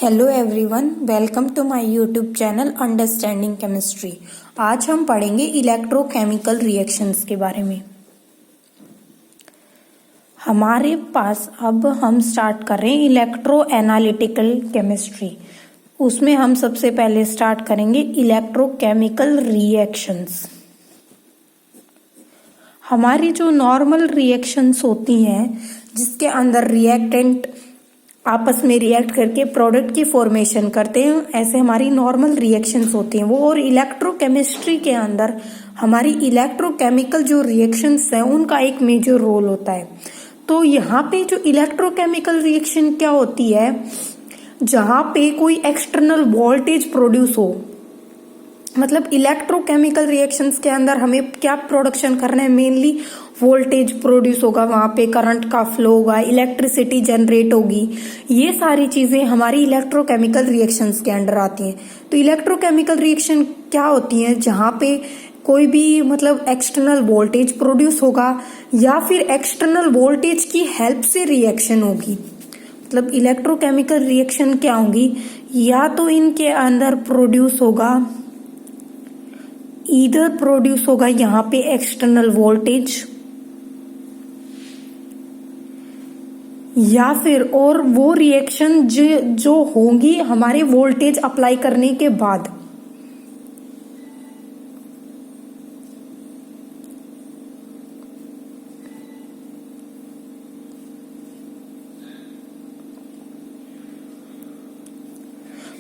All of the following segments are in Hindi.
Hello everyone, welcome to my YouTube channel understanding chemistry. आज हम पढ़ेंगे इलेक्ट्रोकेमिकल रिएक्शंस के बारे में। हमारे पास अब हम स्टार्ट कर रहे हैं इलेक्ट्रो एनालिटिकल केमिस्ट्री। उसमें हम सबसे पहले स्टार्ट करेंगे इलेक्ट्रोकेमिकल रिएक्शंस। हमारी जो नॉर्मल रिएक्शंस होती हैं जिसके अंदर रिएक्टेंट आपस में रिएक्ट करके प्रोडक्ट की फॉर्मेशन करते हैं, ऐसे हमारी नॉर्मल रिएक्शंस होती हैं वो। और इलेक्ट्रोकेमिस्ट्री के अंदर हमारी इलेक्ट्रोकेमिकल जो रिएक्शंस हैं उनका एक मेजर रोल होता है। तो यहाँ पे जो इलेक्ट्रोकेमिकल रिएक्शन क्या होती है, जहाँ पे कोई एक्सटर्नल वोल्टेज प्रोड्यूस हो, मतलब इलेक्ट्रोकेमिकल रिएक्शंस के अंदर हमें क्या प्रोडक्शन करना है, मेनली वोल्टेज प्रोड्यूस होगा, वहां पे करंट का फ्लो होगा, इलेक्ट्रिसिटी जनरेट होगी। ये सारी चीजें हमारी इलेक्ट्रोकेमिकल रिएक्शंस के अंडर आती हैं। तो इलेक्ट्रोकेमिकल रिएक्शन क्या होती हैं, जहां पे कोई भी मतलब एक्सटर्नल वोल्टेज प्रोड्यूस होगा या फिर एक्सटर्नल वोल्टेज की हेल्प से रिएक्शन होगी। मतलब इलेक्ट्रोकेमिकल रिएक्शन क्या होगी, या तो इनके अंदर प्रोड्यूस होगा, ईदर प्रोड्यूस होगा यहाँ पे एक्सटर्नल वोल्टेज, या फिर और वो रिएक्शन जो होंगी हमारे वोल्टेज अप्लाई करने के बाद।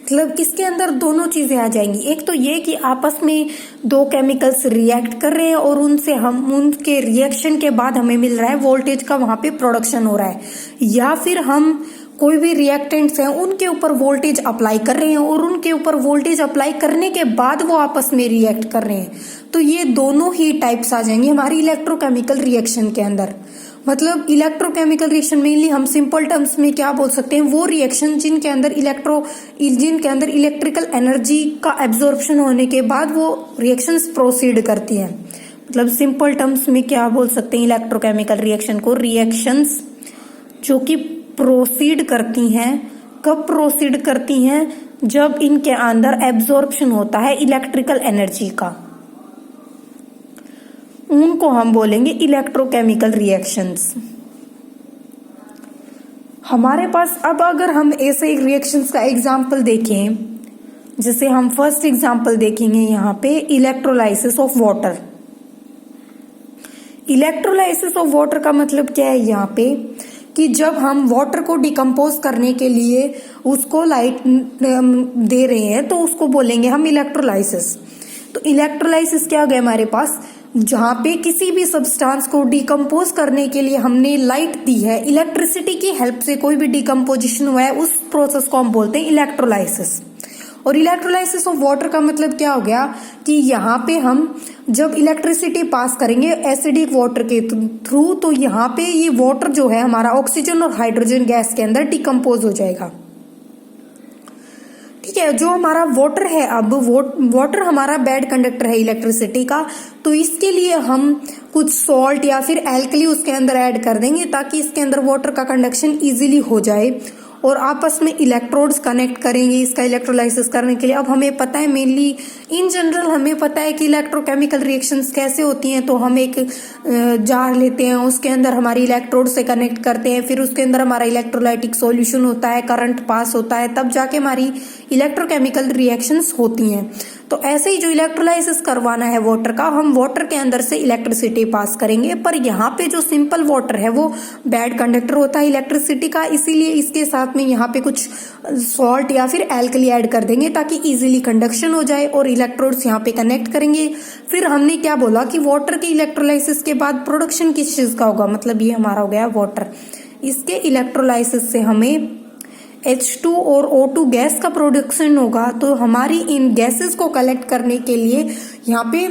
मतलब इसके अंदर दोनों चीजें आ जाएंगी। एक तो ये कि आपस में दो केमिकल्स रिएक्ट कर रहे हैं और उनसे हम उनके रिएक्शन के बाद हमें मिल रहा है वोल्टेज का, वहां पे प्रोडक्शन हो रहा है। या फिर हम कोई भी रिएक्टेंट्स हैं उनके ऊपर वोल्टेज अप्लाई कर रहे हैं और उनके ऊपर वोल्टेज अप्लाई करने के बाद वो आपस में रिएक्ट कर रहे हैं। तो ये दोनों ही टाइप्स आ जाएंगे हमारी इलेक्ट्रोकेमिकल रिएक्शन के अंदर। मतलब इलेक्ट्रोकेमिकल रिएक्शन मेनली हम सिंपल टर्म्स में क्या बोल सकते हैं, वो रिएक्शन जिनके अंदर इलेक्ट्रिकल एनर्जी का एब्जॉर्प्शन होने के बाद वो रिएक्शंस प्रोसीड करती हैं। मतलब सिंपल टर्म्स में क्या बोल सकते हैं इलेक्ट्रोकेमिकल रिएक्शन को, रिएक्शंस जो कि प्रोसीड करती हैं। कब प्रोसीड करती हैं, जब इनके अंदर एब्जॉर्प्शन होता है इलेक्ट्रिकल एनर्जी का, उनको हम बोलेंगे इलेक्ट्रोकेमिकल रिएक्शंस। हमारे पास अब अगर हम ऐसे रिएक्शंस का एग्जांपल देखें, जैसे हम फर्स्ट एग्जांपल देखेंगे यहाँ पे electrolysis of water. Electrolysis of water का मतलब क्या है यहाँ पे, कि जब हम वाटर को डिकम्पोज करने के लिए उसको लाइट दे रहे हैं तो उसको बोलेंगे हम इलेक्ट्रोलाइसिस। तो इलेक्ट्रोलाइसिस क्या हो गया हमारे पास, जहां पे किसी भी सब्सटेंस को डिकम्पोज करने के लिए हमने लाइट दी है, इलेक्ट्रिसिटी की हेल्प से कोई भी डिकम्पोजिशन हुआ है, उस प्रोसेस को हम बोलते हैं इलेक्ट्रोलाइसिस। और इलेक्ट्रोलाइसिस ऑफ वाटर का मतलब क्या हो गया, कि यहाँ पे हम जब इलेक्ट्रिसिटी पास करेंगे एसिडिक वाटर के थ्रू, तो यहाँ पे ये वाटर जो है हमारा ऑक्सीजन और हाइड्रोजन गैस के अंदर डिकम्पोज हो जाएगा। ठीक है, जो हमारा वाटर है, अब वाटर हमारा बैड कंडक्टर है इलेक्ट्रिसिटी का, तो इसके लिए हम कुछ सॉल्ट या फिर एल्कली उसके अंदर ऐड कर देंगे ताकि इसके अंदर वाटर का कंडक्शन इजीली हो जाए और आपस में इलेक्ट्रोड्स कनेक्ट करेंगे इसका इलेक्ट्रोलाइसिस करने के लिए। अब हमें पता है, मेनली इन जनरल हमें पता है कि इलेक्ट्रोकेमिकल रिएक्शंस कैसे होती हैं। तो हम एक जार लेते हैं, उसके अंदर हमारी इलेक्ट्रोड से कनेक्ट करते हैं, फिर उसके अंदर हमारा इलेक्ट्रोलाइटिक सॉल्यूशन होता है, करंट पास होता है, तब जाके हमारी इलेक्ट्रोकेमिकल रिएक्शंस होती हैं। तो ऐसे ही जो इलेक्ट्रोलाइसिस करवाना है वाटर का, हम वाटर के अंदर से इलेक्ट्रिसिटी पास करेंगे। पर यहाँ पे जो सिंपल वाटर है वो बैड कंडक्टर होता है इलेक्ट्रिसिटी का, इसीलिए इसके साथ में यहाँ पे कुछ सॉल्ट या फिर एल्कली ऐड कर देंगे ताकि इजीली कंडक्शन हो जाए और इलेक्ट्रोड्स यहाँ पे कनेक्ट करेंगे। फिर हमने क्या बोला कि वाटर के इलेक्ट्रोलाइसिस के बाद प्रोडक्शन किस चीज का होगा, मतलब ये हमारा हो गया वाटर। इसके इलेक्ट्रोलाइसिस से हमें H2 और O2 गैस का प्रोडक्शन होगा। तो हमारी इन गैसेस को कलेक्ट करने के लिए यहाँ पे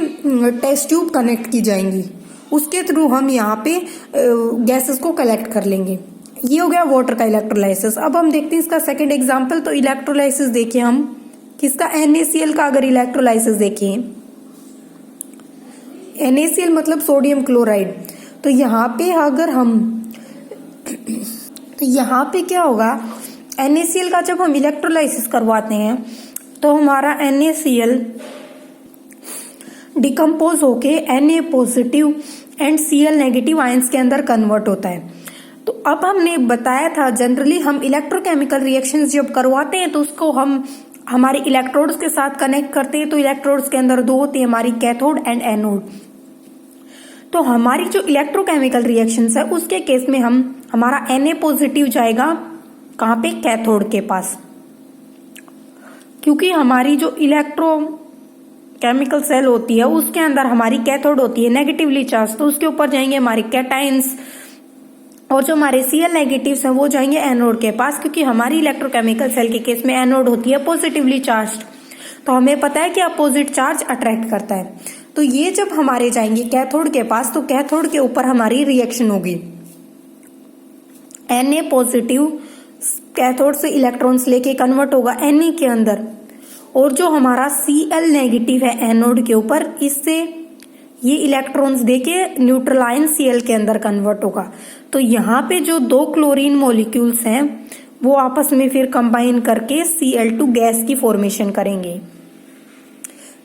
टेस्ट ट्यूब कनेक्ट की जाएंगी, उसके थ्रू हम यहाँ पे गैसेस को कलेक्ट कर लेंगे। ये हो गया वाटर का इलेक्ट्रोलाइसिस। अब हम देखते हैं इसका सेकंड एग्जांपल। तो इलेक्ट्रोलाइसिस देखिए हम किसका, NaCl का अगर इलेक्ट्रोलाइसिस देखें, NaCl मतलब सोडियम क्लोराइड। तो यहाँ पे अगर हम, तो यहाँ पे क्या होगा NaCl का जब हम इलेक्ट्रोलाइसिस करवाते हैं तो हमारा NaCl डिकम्पोज होके Na positive and Cl negative ions के अंदर कन्वर्ट होता है। तो अब हमने बताया था जनरली हम इलेक्ट्रोकेमिकल रिएक्शंस जब करवाते हैं तो उसको हम हमारे इलेक्ट्रोड्स के साथ कनेक्ट करते हैं। तो इलेक्ट्रोड्स के अंदर दो होती है, हमारी कैथोड एंड एनोड। तो हमारी जो इलेक्ट्रोकेमिकल रिएक्शंस है उसके केस में हमारा Na पॉजिटिव जाएगा कहाँ पे, कैथोड के पास, क्योंकि हमारी जो इलेक्ट्रोकेमिकल सेल होती है उसके अंदर हमारी कैथोड होती है नेगेटिवली चार्ज, तो उसके ऊपर जाएंगे हमारे कैटाइंस, और जो हमारे Cl नेगेटिव्स हैं वो जाएंगे एनोड के पास, क्योंकि हमारी इलेक्ट्रोकेमिकल सेल के केस में एनोड होती है पॉजिटिवली चार्ज्ड। तो हमें पता है कि अपोजिट चार्ज अट्रैक्ट करता है। तो ये जब हमारे जाएंगे कैथोड के पास, तो कैथोड के ऊपर हमारी रिएक्शन होगी, Na पॉजिटिव कैथोड से इलेक्ट्रॉन्स लेके कन्वर्ट होगा Na के अंदर, और जो हमारा Cl नेगेटिव है एनोड के ऊपर, इससे ये इलेक्ट्रॉन्स देके न्यूट्रल आयन Cl के अंदर कन्वर्ट होगा। तो यहाँ पे जो दो क्लोरीन मॉलिक्यूल्स हैं वो आपस में फिर कंबाइन करके Cl2 गैस की फॉर्मेशन करेंगे।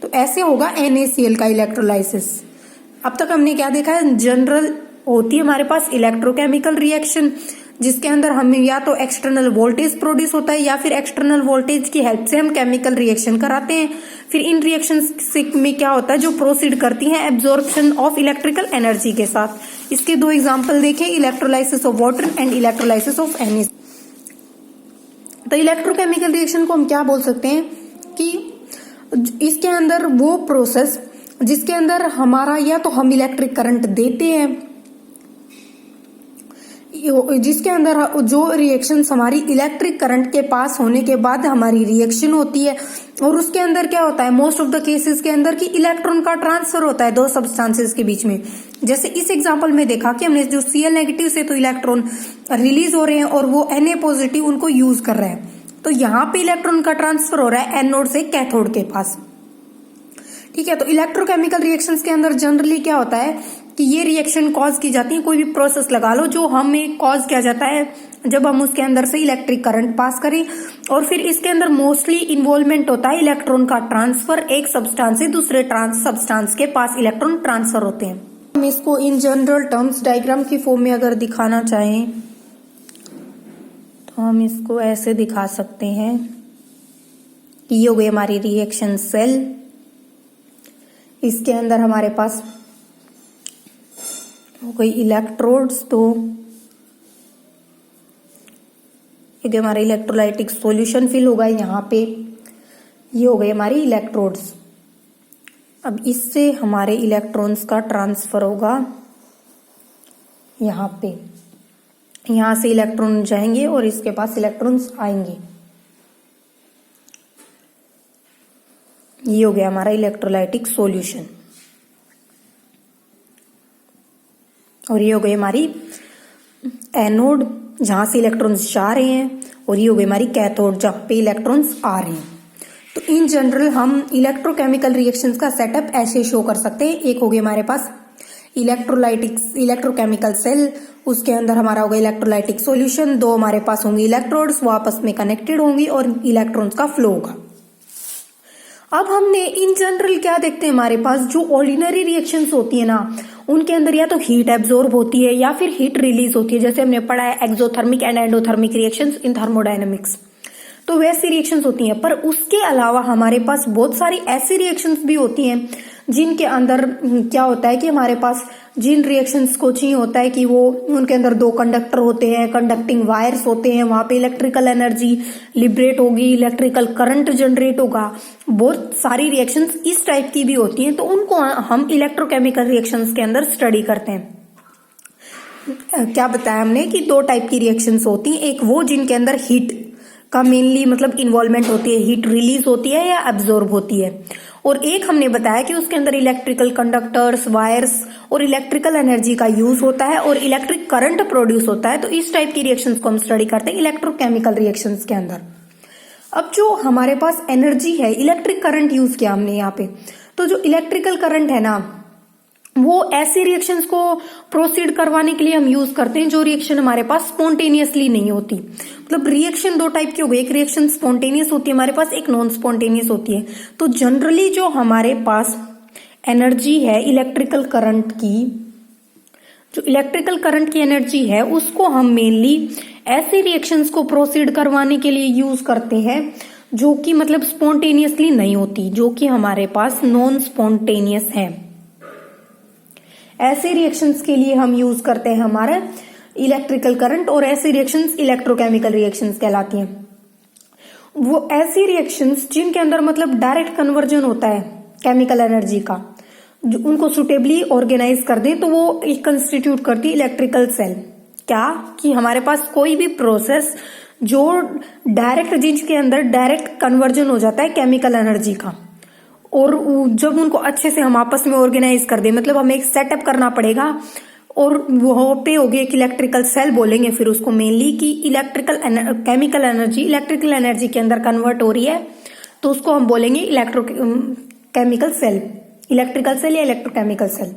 तो ऐसे होगा NaCl का इलेक्ट्रोलाइसिस। अब तक हमने क्या देखा है, जनरल होती है हमारे पास इलेक्ट्रोकेमिकल रिएक्शन जिसके अंदर हमें या तो एक्सटर्नल वोल्टेज प्रोड्यूस होता है या फिर एक्सटर्नल वोल्टेज की हेल्प से हम केमिकल रिएक्शन कराते हैं। फिर इन रिएक्शन में क्या होता है, जो प्रोसीड करती हैं एब्जॉर्प्शन ऑफ इलेक्ट्रिकल एनर्जी के साथ। इसके दो एग्जांपल देखें, electrolysis of water and electrolysis of NaCl। तो इलेक्ट्रोकेमिकल रिएक्शन को हम क्या बोल सकते हैं कि इसके अंदर वो प्रोसेस जिसके अंदर हमारा या तो हम इलेक्ट्रिक करंट देते हैं, जिसके अंदर जो रिएक्शंस हमारी इलेक्ट्रिक करंट के पास होने के बाद हमारी रिएक्शन होती है, और उसके अंदर क्या होता है मोस्ट ऑफ द केसेस के अंदर कि इलेक्ट्रॉन का ट्रांसफर होता है दो सब्सटेंसेस के बीच में। जैसे इस एग्जांपल में देखा कि हमने जो Cl नेगेटिव से तो इलेक्ट्रॉन रिलीज हो रहे हैं और वो Na पॉजिटिव उनको यूज कर रहे हैं। तो यहाँ पे इलेक्ट्रॉन का ट्रांसफर हो रहा है एनोड से कैथोड के पास। ठीक है, तो इलेक्ट्रोकेमिकल रिएक्शंस के अंदर जनरली क्या होता है कि ये रिएक्शन कॉज की जाती है, कोई भी प्रोसेस लगा लो जो हमें कॉज किया जाता है जब हम उसके अंदर से इलेक्ट्रिक करंट पास करें, और फिर इसके अंदर मोस्टली इन्वॉल्वमेंट होता है इलेक्ट्रॉन का ट्रांसफर, एक सब्सटेंस से दूसरे सब्सटेंस के पास इलेक्ट्रॉन ट्रांसफर होते हैं। हम इसको इन जनरल टर्म्स डायग्राम की फॉर्म में अगर दिखाना चाहें तो हम इसको ऐसे दिखा सकते हैं कि ये हो गई हमारी रिएक्शन सेल, इसके अंदर हमारे पास हो गई इलेक्ट्रोड्स, तो ये हमारा इलेक्ट्रोलाइटिक सॉल्यूशन फिल होगा यहाँ पे, ये हो गई हमारी इलेक्ट्रोड्स। अब इससे हमारे इलेक्ट्रॉन्स का ट्रांसफर होगा यहाँ पे, यहाँ से इलेक्ट्रॉन जाएंगे और इसके पास इलेक्ट्रॉन्स आएंगे। ये हो गया हमारा इलेक्ट्रोलाइटिक सॉल्यूशन, और ये हो गई हमारी एनोड जहां से इलेक्ट्रॉन्स जा रहे हैं, और ये हो गई हमारी कैथोड जहां पे इलेक्ट्रॉन्स आ रहे हैं। तो इन जनरल हम इलेक्ट्रोकेमिकल रिएक्शंस का सेटअप ऐसे शो कर सकते हैं। एक हो गई हमारे पास इलेक्ट्रोकेमिकल सेल, उसके अंदर हमारा होगा इलेक्ट्रोलाइटिक सॉल्यूशन, दो हमारे पास होंगे इलेक्ट्रोड्स, वो आपस में कनेक्टेड होंगी और इलेक्ट्रॉन्स का फ्लो होगा। अब हमने इन जनरल क्या देखते हैं, हमारे पास जो ऑर्डिनरी रिएक्शंस होती है ना उनके अंदर या तो हीट एब्जॉर्ब होती है या फिर हीट रिलीज होती है, जैसे हमने पढ़ा है exothermic and endothermic reactions in thermodynamics. तो वैसी रिएक्शंस होती हैं, पर उसके अलावा हमारे पास बहुत सारी ऐसी रिएक्शंस भी होती हैं जिनके अंदर क्या होता है कि हमारे पास जिन रिएक्शंस को चाहिए होता है कि वो उनके अंदर दो कंडक्टर होते हैं, कंडक्टिंग वायर्स होते हैं, वहां पे इलेक्ट्रिकल एनर्जी लिबरेट होगी, इलेक्ट्रिकल करंट जनरेट होगा, बहुत सारी रिएक्शंस इस टाइप की भी होती हैं। तो उनको हम इलेक्ट्रोकेमिकल रिएक्शंस के अंदर स्टडी करते हैं। क्या बताया हमने कि दो टाइप की रिएक्शंस होती हैं, एक वो जिनके अंदर हीट का मेनली मतलब इन्वॉल्वमेंट होती है, हीट रिलीज होती है या एब्जॉर्ब होती है, और एक हमने बताया कि उसके अंदर इलेक्ट्रिकल कंडक्टर्स, वायर्स और इलेक्ट्रिकल एनर्जी का यूज होता है और इलेक्ट्रिक करंट प्रोड्यूस होता है। तो इस टाइप की रिएक्शंस को हम स्टडी करते हैं इलेक्ट्रोकेमिकल रिएक्शंस के अंदर। अब जो हमारे पास एनर्जी है, इलेक्ट्रिक करंट यूज किया हमने यहाँ पे, तो जो इलेक्ट्रिकल करंट है ना वो ऐसे रिएक्शंस को प्रोसीड करवाने के लिए हम यूज करते हैं जो रिएक्शन हमारे पास स्पॉन्टेनियसली नहीं होती। मतलब रिएक्शन दो टाइप की हो गई, एक रिएक्शन स्पॉन्टेनियस होती है हमारे पास, एक नॉन स्पॉन्टेनियस होती है। तो जनरली जो हमारे पास एनर्जी है इलेक्ट्रिकल करंट की, जो इलेक्ट्रिकल करंट की एनर्जी है उसको हम मेनली ऐसे रिएक्शंस को प्रोसीड करवाने के लिए यूज करते हैं जो कि मतलब स्पॉन्टेनियसली नहीं होती, जो कि हमारे पास नॉन स्पॉन्टेनियस है। ऐसे रिएक्शंस के लिए हम यूज करते हैं हमारा इलेक्ट्रिकल करंट, और ऐसी रिएक्शंस इलेक्ट्रोकेमिकल रिएक्शंस कहलाती हैं। वो ऐसी रिएक्शंस जिनके अंदर मतलब डायरेक्ट कन्वर्जन होता है केमिकल एनर्जी का, जो उनको सुटेबली ऑर्गेनाइज कर दे, तो वो एक कंस्टिट्यूट करती है इलेक्ट्रिकल सेल। क्या कि हमारे पास कोई भी प्रोसेस जो डायरेक्ट, जिसके अंदर डायरेक्ट कन्वर्जन हो जाता है केमिकल एनर्जी का, और जब उनको अच्छे से हम आपस में ऑर्गेनाइज कर दे, मतलब हमें एक सेटअप करना पड़ेगा, और वो पे होगी एक इलेक्ट्रिकल सेल बोलेंगे फिर उसको मेनली, कि electrical chemical energy electrical energy के अंदर कन्वर्ट हो रही है, तो उसको हम बोलेंगे इलेक्ट्रोकेमिकल सेल, इलेक्ट्रिकल सेल या इलेक्ट्रोकेमिकल सेल।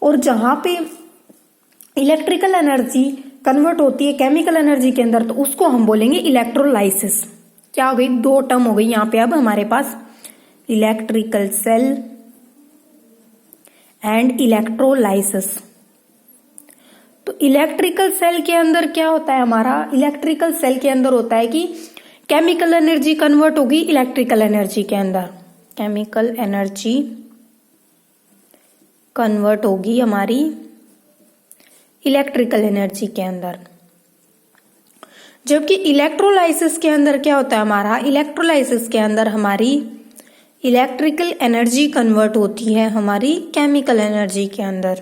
और जहां पे इलेक्ट्रिकल एनर्जी कन्वर्ट होती है केमिकल एनर्जी के अंदर, तो उसको हम बोलेंगे इलेक्ट्रोलाइसिस। क्या हो गई, दो टर्म हो गई यहाँ पे अब हमारे पास, इलेक्ट्रिकल सेल एंड इलेक्ट्रोलाइसिस। तो इलेक्ट्रिकल सेल के अंदर क्या होता है हमारा, इलेक्ट्रिकल सेल के अंदर होता है कि केमिकल एनर्जी कन्वर्ट होगी इलेक्ट्रिकल एनर्जी के अंदर, केमिकल एनर्जी कन्वर्ट होगी हमारी इलेक्ट्रिकल एनर्जी के अंदर। जबकि इलेक्ट्रोलाइसिस के अंदर क्या होता है हमारा, इलेक्ट्रोलाइसिस के अंदर हमारी इलेक्ट्रिकल एनर्जी कन्वर्ट होती है हमारी केमिकल एनर्जी के अंदर।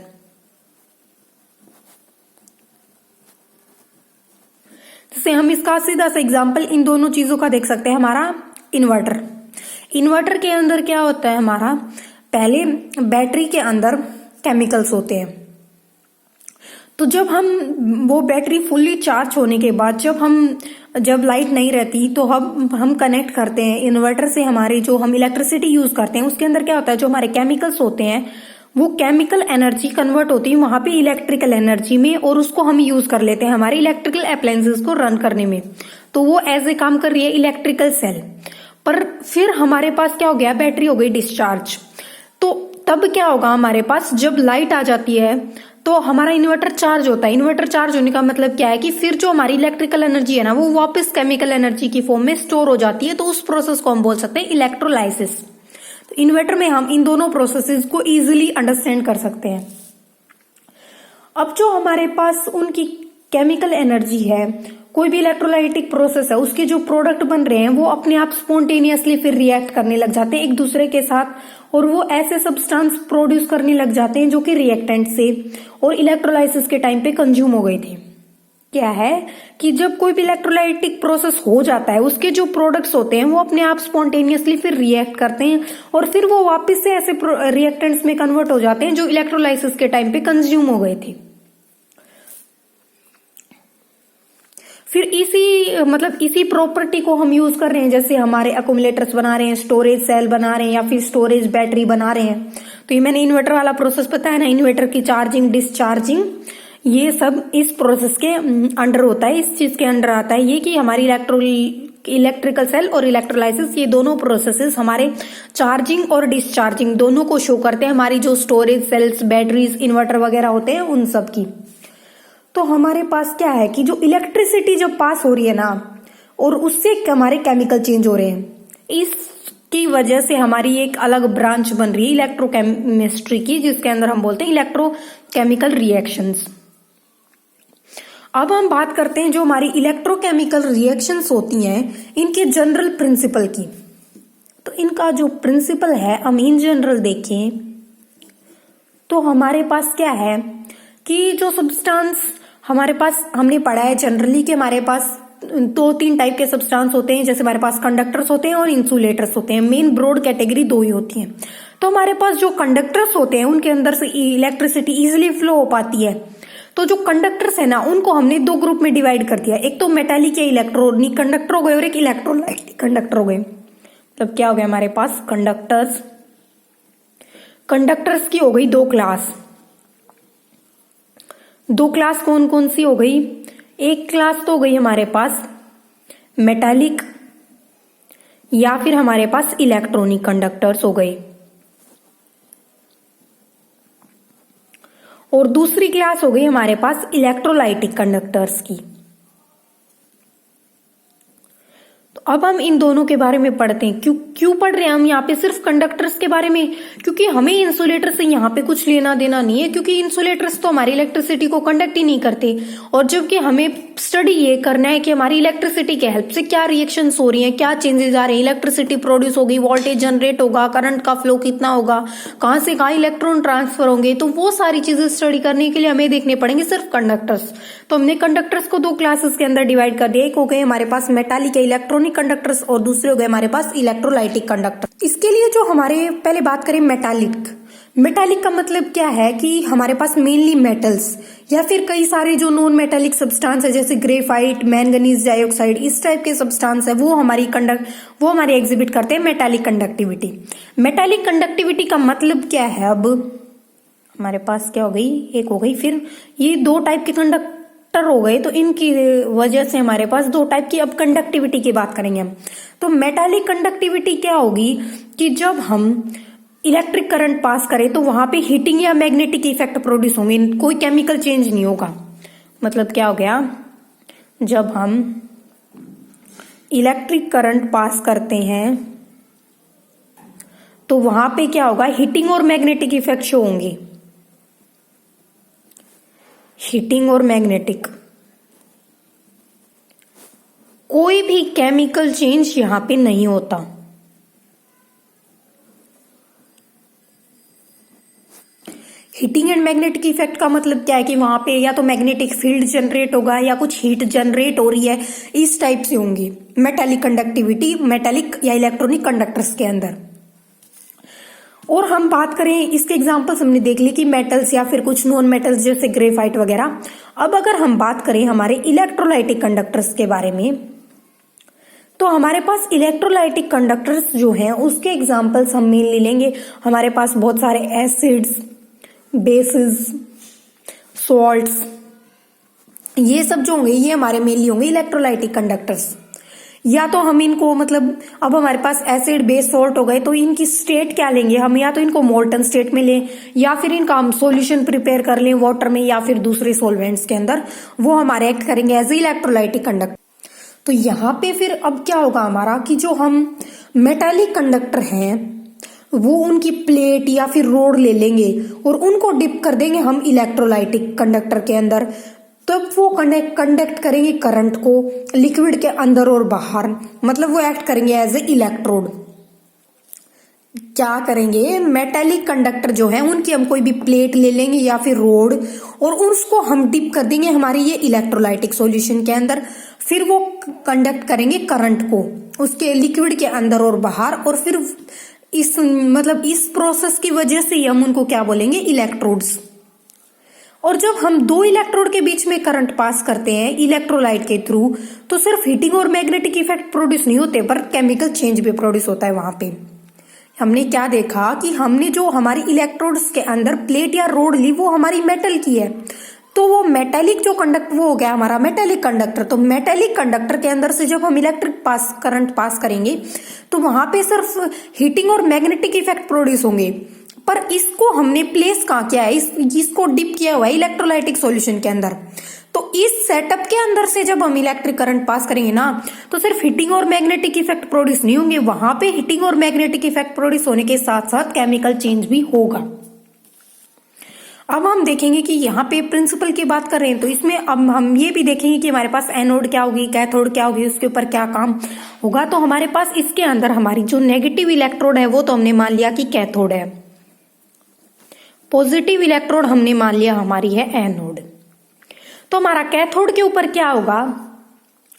जैसे हम इसका सीधा सा एग्जांपल इन दोनों चीजों का देख सकते हैं, हमारा इन्वर्टर। इन्वर्टर के अंदर क्या होता है हमारा, पहले बैटरी के अंदर केमिकल्स होते हैं, तो जब हम वो बैटरी फुल्ली चार्ज होने के बाद जब लाइट नहीं रहती तो हम कनेक्ट करते हैं इन्वर्टर से, हमारे जो हम इलेक्ट्रिसिटी यूज करते हैं उसके अंदर क्या होता है, जो हमारे केमिकल्स होते हैं वो केमिकल एनर्जी कन्वर्ट होती है वहां पे इलेक्ट्रिकल एनर्जी में, और उसको हम यूज कर लेते हैं हमारे इलेक्ट्रिकल अप्लायंसेस को रन करने में। तो वो एज ए काम कर रही है इलेक्ट्रिकल सेल। पर फिर हमारे पास क्या हो गया, बैटरी हो गई डिस्चार्ज। तो तब क्या होगा हमारे पास, जब लाइट आ जाती है तो हमारा इन्वर्टर चार्ज होता है। इन्वर्टर चार्ज होने का मतलब क्या है कि फिर जो हमारी इलेक्ट्रिकल एनर्जी है ना वो वापस केमिकल एनर्जी की फॉर्म में स्टोर हो जाती है, तो उस प्रोसेस को हम बोल सकते हैं इलेक्ट्रोलाइसिस। तो इन्वर्टर में हम इन दोनों प्रोसेसेस को इजीली अंडरस्टैंड कर सकते हैं। अब जो हमारे पास उनकी केमिकल एनर्जी है, कोई भी इलेक्ट्रोलाइटिक प्रोसेस है, उसके जो प्रोडक्ट बन रहे हैं वो अपने आप स्पॉन्टेनियसली फिर रिएक्ट करने लग जाते हैं एक दूसरे के साथ, और वो ऐसे सब्सटेंस प्रोड्यूस करने लग जाते हैं जो कि रिएक्टेंट से और इलेक्ट्रोलाइसिस के टाइम पे कंज्यूम हो गए थे। क्या है कि जब कोई भी इलेक्ट्रोलाइटिक प्रोसेस हो जाता है, उसके जो प्रोडक्ट्स होते हैं वो अपने आप स्पॉन्टेनियसली फिर रिएक्ट करते हैं, और फिर वो वापस से ऐसे रिएक्टेंट्स में कन्वर्ट हो जाते हैं जो इलेक्ट्रोलाइसिस के टाइम पे कंज्यूम हो गए थे। फिर इसी प्रॉपर्टी को हम यूज कर रहे हैं, जैसे हमारे अकोमुलेटर्स बना रहे हैं, स्टोरेज सेल बना रहे हैं, या फिर स्टोरेज बैटरी बना रहे हैं। तो ये मैंने इन्वर्टर वाला प्रोसेस बताया ना, इन्वर्टर की चार्जिंग डिस्चार्जिंग, ये सब इस प्रोसेस के अंडर होता है, इस चीज के अंडर आता है ये कि हमारी इलेक्ट्रिकल सेल और इलेक्ट्रोलाइसिस, ये दोनों प्रोसेसेस हमारे चार्जिंग और डिस्चार्जिंग दोनों को शो करते हैं, हमारी जो स्टोरेज सेल्स, बैटरीज, इन्वर्टर वगैरह होते हैं उन सब की। तो हमारे पास क्या है कि जो इलेक्ट्रिसिटी जब पास हो रही है ना, और उससे हमारे केमिकल चेंज हो रहे हैं, इसकी वजह से हमारी एक अलग ब्रांच बन रही है इलेक्ट्रोकेमिस्ट्री की, जिसके अंदर हम बोलते हैं इलेक्ट्रोकेमिकल रिएक्शंस। अब हम बात करते हैं जो हमारी इलेक्ट्रोकेमिकल रिएक्शंस होती हैं इनके जनरल प्रिंसिपल की। तो इनका जो प्रिंसिपल है हम इन जनरल देखें तो हमारे पास क्या है कि जो सब्सटेंस हमारे पास, हमने पढ़ा है जनरली कि हमारे पास 2-3 टाइप के सब्सटेंस होते हैं, जैसे हमारे पास कंडक्टर्स होते हैं और इंसुलेटर्स होते हैं। मेन ब्रॉड कैटेगरी दो ही होती है। तो हमारे पास जो कंडक्टर्स होते हैं उनके अंदर से इलेक्ट्रिसिटी इजिली फ्लो हो पाती है। तो जो कंडक्टर्स है ना उनको हमने 2 ग्रुप में डिवाइड कर दिया, एक तो मेटालिक या इलेक्ट्रॉनिक कंडक्टर हो गए और एक इलेक्ट्रोलाइटिक कंडक्टर हो गए। मतलब क्या हो गया हमारे पास, कंडक्टर्स की हो गई दो क्लास। दो क्लास कौन कौन सी हो गई? एक क्लास तो हो गई हमारे पास मेटालिक या फिर हमारे पास इलेक्ट्रॉनिक कंडक्टर्स हो गए, और दूसरी क्लास हो गई हमारे पास इलेक्ट्रोलाइटिक कंडक्टर्स की। तो अब हम इन दोनों के बारे में पढ़ते हैं। क्यों क्यों पढ़ रहे हैं हम यहाँ पे सिर्फ कंडक्टर्स के बारे में? क्योंकि हमें इंसुलेटर से यहाँ पे कुछ लेना देना नहीं है, क्योंकि इंसुलेटर्स तो हमारी इलेक्ट्रिसिटी को कंडक्ट ही नहीं करते। और जबकि हमें स्टडी ये करना है कि हमारी इलेक्ट्रिसिटी के हेल्प से क्या रिएक्शंस हो रही हैं, क्या चेंजेस आ रहे हैं, इलेक्ट्रिसिटी प्रोड्यूस होगी, वोल्टेज जनरेट होगा, करंट का फ्लो कितना होगा, कहाँ से कहाँ इलेक्ट्रॉन ट्रांसफर होंगे। तो वो सारी चीजें स्टडी करने के लिए हमें देखने पड़ेंगे सिर्फ कंडक्टर्स। तो हमने कंडक्टर्स को दो क्लासेस के अंदर डिवाइड कर दिया। एक हो गए हमारे पास मेटालिक या इलेक्ट्रॉनिक कंडक्टर्स, और दूसरे हो गए हमारे पास इलेक्ट्रोलाइटिक कंडक्टर। इसके लिए जो हमारे पहले बात करें मेटालिक, मेटालिक का मतलब क्या है कि हमारे पास मेनली मेटल्स या फिर कई सारे जो नॉन मेटालिक सब्सटेंस है जैसे ग्रेफाइट, मैंगनीज डाइऑक्साइड, इस टाइप के सब्सटेंस है, वो हमारे एग्जिबिट करते हैं मेटालिक कंडक्टिविटी। मेटालिक कंडक्टिविटी का मतलब क्या है? अब हमारे पास क्या हो गई, एक हो गई, फिर ये दो टाइप के कंडक्टर हो गए, तो इनकी वजह से हमारे पास दो टाइप की अब कंडक्टिविटी की बात करेंगे हम। तो मेटालिक कंडक्टिविटी क्या होगी कि जब हम इलेक्ट्रिक करंट पास करें तो वहां पे हीटिंग या मैग्नेटिक इफेक्ट प्रोड्यूस होंगे, कोई केमिकल चेंज नहीं होगा। मतलब क्या हो गया, जब हम इलेक्ट्रिक करंट पास करते हैं तो वहां पे क्या होगा, हीटिंग और मैग्नेटिक इफेक्ट शो होंगे। हीटिंग और मैग्नेटिक, कोई भी केमिकल चेंज यहां पे नहीं होता। हीटिंग एंड मैग्नेटिक इफेक्ट का मतलब क्या है कि वहां पे या तो मैग्नेटिक फील्ड जनरेट होगा या कुछ हीट जनरेट हो रही है, इस टाइप से होंगी मेटालिक कंडक्टिविटी, मेटालिक या इलेक्ट्रॉनिक कंडक्टर्स के अंदर। और हम बात करें, इसके एग्जांपल्स हमने देख ली कि मेटल्स या फिर कुछ नॉन मेटल्स जैसे ग्रेफाइट वगैरह। अब अगर हम बात करें हमारे इलेक्ट्रोलाइटिक कंडक्टर्स के बारे में, तो हमारे पास इलेक्ट्रोलाइटिक कंडक्टर्स जो हैं उसके एग्जांपल्स हम मेनली लेंगे। हमारे पास बहुत सारे एसिड्स, बेसिस, सॉल्ट्स, ये सब जो होंगे ये हमारे मेनली होंगे इलेक्ट्रोलाइटिक कंडक्टर्स। या तो हम इनको मतलब अब हमारे पास एसिड, बेस, सॉल्ट हो गए, तो इनकी स्टेट क्या लेंगे हम, या तो इनको मोल्टन स्टेट में लें या फिर इनका हम सॉल्यूशन प्रिपेयर कर लें वाटर में या फिर दूसरे सॉल्वेंट्स के अंदर, वो हमारे एक्ट करेंगे एज इलेक्ट्रोलाइटिक कंडक्टर। तो यहाँ पे फिर अब क्या होगा हमारा कि जो हम मेटालिक कंडक्टर हैं वो उनकी प्लेट या फिर रोड ले लेंगे और उनको डिप कर देंगे हम इलेक्ट्रोलाइटिक कंडक्टर के अंदर। तब वो कंडक्ट करेंगे करंट को लिक्विड के अंदर और बाहर, मतलब वो एक्ट करेंगे एज ए इलेक्ट्रोड। क्या करेंगे, मेटालिक कंडक्टर जो है उनकी हम कोई भी प्लेट ले लेंगे या फिर रोड और उसको हम डिप कर देंगे हमारे ये इलेक्ट्रोलाइटिक सॉल्यूशन के अंदर। फिर वो कंडक्ट करेंगे करंट को उसके लिक्विड के अंदर और बाहर, और फिर इस प्रोसेस की वजह से हम उनको क्या बोलेंगे, इलेक्ट्रोड्स। और जब हम दो इलेक्ट्रोड के बीच में करंट पास करते हैं इलेक्ट्रोलाइट के थ्रू, तो सिर्फ हीटिंग और मैग्नेटिक इफेक्ट प्रोड्यूस नहीं होते पर केमिकल चेंज भी प्रोड्यूस होता है। वहां पे हमने क्या देखा कि हमने जो हमारी इलेक्ट्रोड्स के अंदर प्लेट या रोड ली वो हमारी मेटल की है, तो वो मेटालिक जो कंडक्ट वो हो गया हमारा मेटालिक कंडक्टर। तो मेटालिक कंडक्टर के अंदर से जब हम इलेक्ट्रिक करंट पास करेंगे तो वहां पे सिर्फ हीटिंग और मैग्नेटिक इफेक्ट प्रोड्यूस होंगे, पर इसको हमने प्लेस कहाँ किया है, इसको डिप किया हुआ है इलेक्ट्रोलाइटिक सॉल्यूशन के अंदर। तो इस सेटअप के अंदर से जब हम इलेक्ट्रिक करंट पास करेंगे ना, तो सिर्फ हीटिंग और मैग्नेटिक इफेक्ट प्रोड्यूस नहीं होंगे, वहां पे हीटिंग और मैग्नेटिक इफेक्ट प्रोड्यूस होने के साथ साथ केमिकल चेंज भी होगा। अब हम देखेंगे कि यहाँ पे प्रिंसिपल की बात कर रहे हैं, तो इसमें अब हम ये भी देखेंगे कि हमारे पास एनोड क्या होगी, कैथोड क्या होगी, उसके ऊपर क्या काम होगा। तो हमारे पास इसके अंदर हमारी जो नेगेटिव इलेक्ट्रोड है वो तो हमने मान लिया कि कैथोड है, पॉजिटिव इलेक्ट्रोड हमने मान लिया हमारी है एनोड। तो हमारा कैथोड के ऊपर क्या होगा,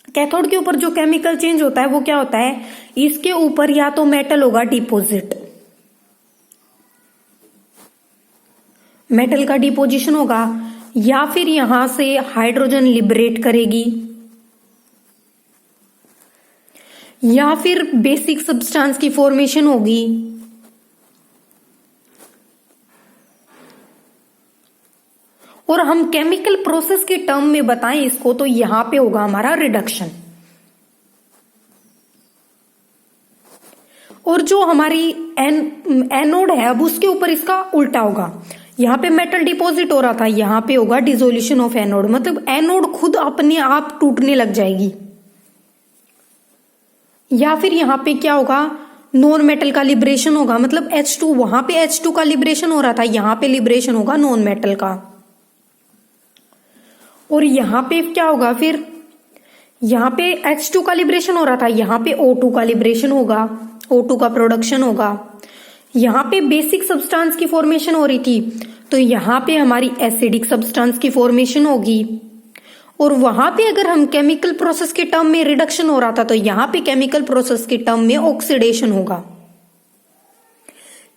कैथोड के ऊपर जो केमिकल चेंज होता है वो क्या होता है, इसके ऊपर या तो मेटल होगा डिपोजिट, मेटल का डिपोजिशन होगा, या फिर यहां से हाइड्रोजन लिबरेट करेगी, या फिर बेसिक सब्सटेंस की फॉर्मेशन होगी, हम केमिकल प्रोसेस के टर्म में बताएं इसको तो यहां पे होगा हमारा रिडक्शन। और जो हमारी एनोड है अब उसके ऊपर इसका उल्टा होगा। यहाँ पे मेटल डिपॉजिट हो रहा था, यहाँ पे होगा डिसोल्यूशन ऑफ एनोड, मतलब एनोड खुद अपने आप टूटने लग जाएगी। या फिर यहाँ पे क्या होगा, नॉन मेटल का लिबरेशन होगा, मतलब H2, वहां पे H2 का लिबरेशन हो रहा था, यहाँ पे लिबरेशन होगा नॉन मेटल का। और यहाँ पे क्या होगा, फिर यहाँ पे H2 का लिबरेशन हो रहा था, यहाँ पे O2 का लिबरेशन होगा, O2 का प्रोडक्शन होगा। यहाँ पे बेसिक सब्सटेंस की फॉर्मेशन हो रही थी, तो यहाँ पे हमारी एसिडिक सब्सटेंस की फॉर्मेशन होगी। और वहां पे अगर हम केमिकल प्रोसेस के टर्म में रिडक्शन हो रहा था, तो यहाँ पे केमिकल प्रोसेस के टर्म में ऑक्सीडेशन होगा।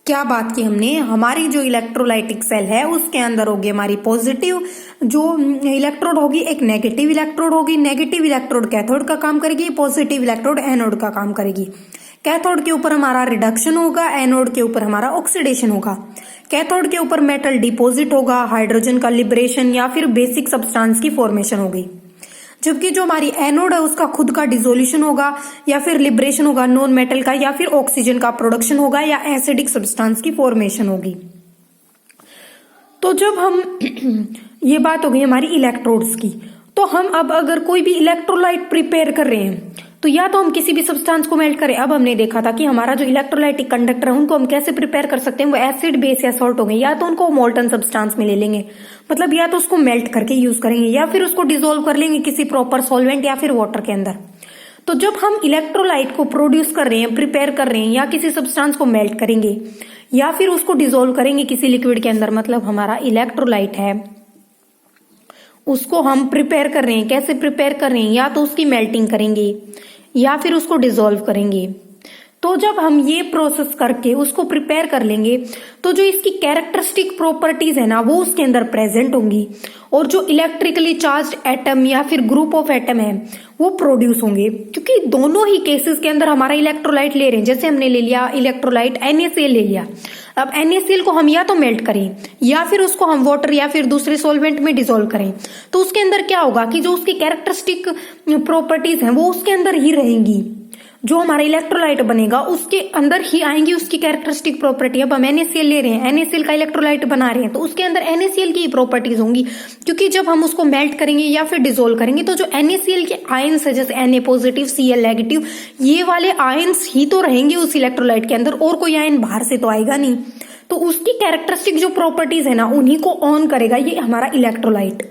क्या बात की हमने, हमारी जो इलेक्ट्रोलाइटिक सेल है उसके अंदर होगी हमारी पॉजिटिव जो इलेक्ट्रोड होगी, एक नेगेटिव इलेक्ट्रोड होगी। नेगेटिव इलेक्ट्रोड कैथोड का काम करेगी, पॉजिटिव इलेक्ट्रोड एनोड का काम करेगी। कैथोड के ऊपर हमारा रिडक्शन होगा, एनोड के ऊपर हमारा ऑक्सीडेशन होगा। कैथोड के ऊपर मेटल डिपॉजिट होगा, हाइड्रोजन का लिबरेशन या फिर बेसिक सब्सटेंस की फॉर्मेशन होगी। जबकि जो हमारी एनोड है उसका खुद का डिसोल्यूशन होगा या फिर लिबरेशन होगा नॉन मेटल का, या फिर ऑक्सीजन का प्रोडक्शन होगा या एसिडिक सब्सटेंस की फॉर्मेशन होगी। तो जब हम ये बात हो गई हमारी इलेक्ट्रोड्स की, तो हम अब अगर कोई भी इलेक्ट्रोलाइट प्रिपेयर कर रहे हैं तो या तो हम किसी भी सब्सटेंस को मेल्ट करें। अब हमने देखा था कि हमारा जो इलेक्ट्रोलाइटिक कंडक्टर है उनको हम कैसे प्रिपेयर कर सकते हैं, वो एसिड बेस या सॉल्ट हो गए, या तो उनको मोल्टन सब्सटेंस में ले लेंगे, मतलब या तो उसको मेल्ट करके यूज करेंगे या फिर उसको डिसोल्व कर लेंगे किसी प्रॉपर सॉल्वेंट या फिर वाटर के अंदर। तो जब हम इलेक्ट्रोलाइट को प्रोड्यूस कर रहे हैं, प्रिपेयर कर रहे हैं, या किसी सब्सटेंस को मेल्ट करेंगे या फिर उसको डिसोल्व करेंगे किसी लिक्विड के अंदर, मतलब हमारा इलेक्ट्रोलाइट है उसको हम प्रिपेयर कर रहे हैं। कैसे प्रिपेयर कर रहे हैं, या तो उसकी मेल्टिंग करेंगे या फिर उसको डिसॉल्व करेंगे। तो जब हम ये प्रोसेस करके उसको प्रिपेयर कर लेंगे तो जो इसकी कैरेक्टरिस्टिक प्रॉपर्टीज है ना वो उसके अंदर प्रेजेंट होंगी, और जो इलेक्ट्रिकली चार्ज्ड एटम या फिर ग्रुप ऑफ एटम है वो प्रोड्यूस होंगे। क्योंकि दोनों ही केसेस के अंदर हमारा इलेक्ट्रोलाइट ले रहे हैं, जैसे हमने ले लिया इलेक्ट्रोलाइट NaCl ले लिया। अब NaCl को हम या तो मेल्ट करें या फिर उसको हम वाटर या फिर दूसरे सॉल्वेंट में डिसॉल्व करें, तो उसके अंदर क्या होगा कि जो उसकी कैरेक्टरिस्टिक प्रॉपर्टीज हैं वो उसके अंदर ही रहेंगी। जो हमारा इलेक्ट्रोलाइट बनेगा उसके अंदर ही आएंगी उसकी कैरेक्टरिस्टिक प्रॉपर्टी। अब हम NaCl ले रहे हैं, NaCl का इलेक्ट्रोलाइट बना रहे हैं, तो उसके अंदर NaCl की प्रॉपर्टीज होंगी। क्योंकि जब हम उसको मेल्ट करेंगे या फिर डिसोल्व करेंगे तो जो NaCl के आयंस है, जैसे Na पॉजिटिव Cl नेगेटिव, ये वाले आयंस ही तो रहेंगे उस इलेक्ट्रोलाइट के अंदर, और कोई आयन बाहर से तो आएगा नहीं। तो उसकी कैरेक्टरिस्टिक जो प्रॉपर्टीज है ना उन्हीं को ऑन करेगा ये हमारा इलेक्ट्रोलाइट।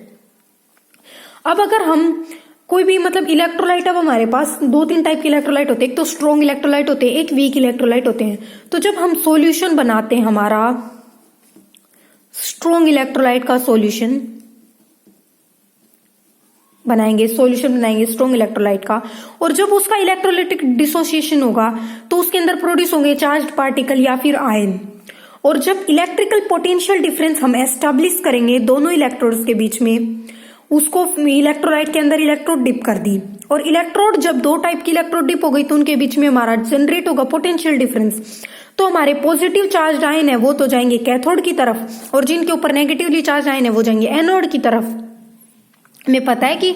अब अगर हम कोई भी मतलब इलेक्ट्रोलाइट, अब हमारे पास 2-3 टाइप के इलेक्ट्रोलाइट होते हैं, एक तो स्ट्रॉन्ग इलेक्ट्रोलाइट होते हैं, एक वीक इलेक्ट्रोलाइट होते हैं। तो जब हम सॉल्यूशन बनाते हैं, हमारा स्ट्रॉन्ग इलेक्ट्रोलाइट का सॉल्यूशन बनाएंगे स्ट्रॉन्ग इलेक्ट्रोलाइट का, और जब उसका इलेक्ट्रोलाइटिक डिसोसिएशन होगा तो उसके अंदर प्रोड्यूस होंगे चार्ज्ड पार्टिकल या फिर आयन। और जब इलेक्ट्रिकल पोटेंशियल डिफरेंस हम एस्टेब्लिश करेंगे दोनों इलेक्ट्रोड्स के बीच में, उसको इलेक्ट्रोलाइट के अंदर इलेक्ट्रोड डिप कर दी, और इलेक्ट्रोड जब 2 टाइप की इलेक्ट्रोड डिप हो गई तो उनके बीच में हमारा जनरेट होगा पोटेंशियल डिफरेंस। तो हमारे पॉजिटिव चार्ज आयन है वो तो जाएंगे कैथोड की तरफ, और जिनके ऊपर नेगेटिवली चार्ज आयन है वो जाएंगे एनोड की तरफ। हमें पता है कि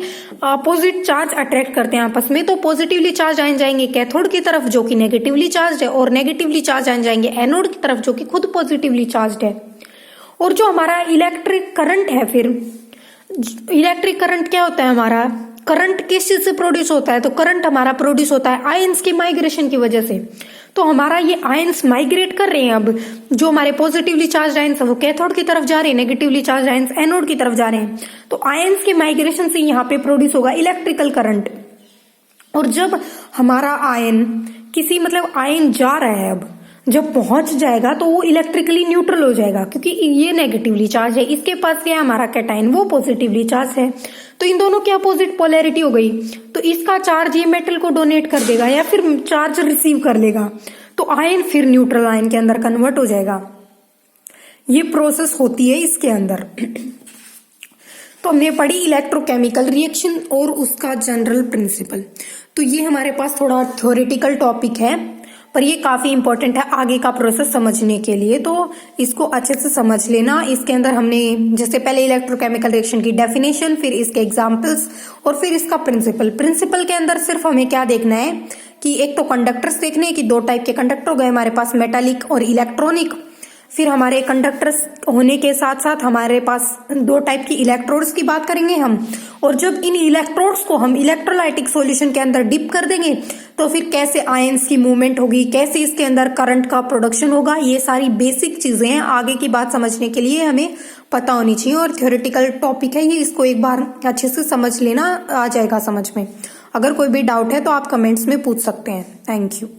अपोजिट चार्ज अट्रैक्ट करते हैं आपस में, तो पॉजिटिवली चार्ज आयन जाएंगे कैथोड की तरफ जो कि नेगेटिवली चार्ज है, और नेगेटिवली चार्ज आयन जाएंगे एनोड की तरफ जो कि खुद पॉजिटिवली चार्ज है। और जो हमारा इलेक्ट्रिक करंट है, फिर इलेक्ट्रिक करंट क्या होता है, हमारा करंट किस चीज से प्रोड्यूस होता है, तो करंट हमारा प्रोड्यूस होता है आयंस की माइग्रेशन की वजह से। तो हमारा ये आयंस माइग्रेट कर रहे हैं, अब जो हमारे पॉजिटिवली चार्ज आयंस है वो कैथोड की तरफ जा रहे हैं, नेगेटिवली चार्ज आयंस एनोड की तरफ जा रहे हैं। तो आयंस के माइग्रेशन से यहाँ पे प्रोड्यूस होगा इलेक्ट्रिकल करंट। और जब हमारा आयन किसी मतलब आयन जा रहा है, अब जब पहुंच जाएगा तो वो इलेक्ट्रिकली न्यूट्रल हो जाएगा, क्योंकि ये नेगेटिवली चार्ज है, इसके पास क्या है हमारा कैटायन, वो पॉजिटिवली चार्ज है। तो इन दोनों की अपोजिट पोलैरिटी हो गई, तो इसका चार्ज ये मेटल को डोनेट कर देगा या फिर चार्ज रिसीव कर लेगा, तो आयन फिर न्यूट्रल आयन के अंदर कन्वर्ट हो जाएगा। ये प्रोसेस होती है इसके अंदर। तो हमने पढ़ी इलेक्ट्रोकेमिकल रिएक्शन और उसका जनरल प्रिंसिपल। तो ये हमारे पास थोड़ा थ्योरेटिकल टॉपिक है, पर ये काफी इंपॉर्टेंट है आगे का प्रोसेस समझने के लिए, तो इसको अच्छे से समझ लेना। इसके अंदर हमने जैसे पहले इलेक्ट्रोकेमिकल रिएक्शन की डेफिनेशन, फिर इसके एग्जांपल्स और फिर इसका प्रिंसिपल के अंदर सिर्फ हमें क्या देखना है कि एक तो कंडक्टर्स देखने हैं कि दो टाइप के कंडक्टर हो गए हमारे पास, मेटालिक और इलेक्ट्रॉनिक। फिर हमारे कंडक्टर्स होने के साथ साथ हमारे पास दो टाइप की इलेक्ट्रोड्स की बात करेंगे हम, और जब इन इलेक्ट्रोड्स को हम इलेक्ट्रोलाइटिक सॉल्यूशन के अंदर डिप कर देंगे तो फिर कैसे आयंस की मूवमेंट होगी, कैसे इसके अंदर करंट का प्रोडक्शन होगा, ये सारी बेसिक चीजें हैं। आगे की बात समझने के लिए हमें पता होनी चाहिए, और थ्योरेटिकल टॉपिक है ये, इसको एक बार अच्छे से समझ लेना, आ जाएगा समझ में। अगर कोई भी डाउट है तो आप कमेंट्स में पूछ सकते हैं। Thank you.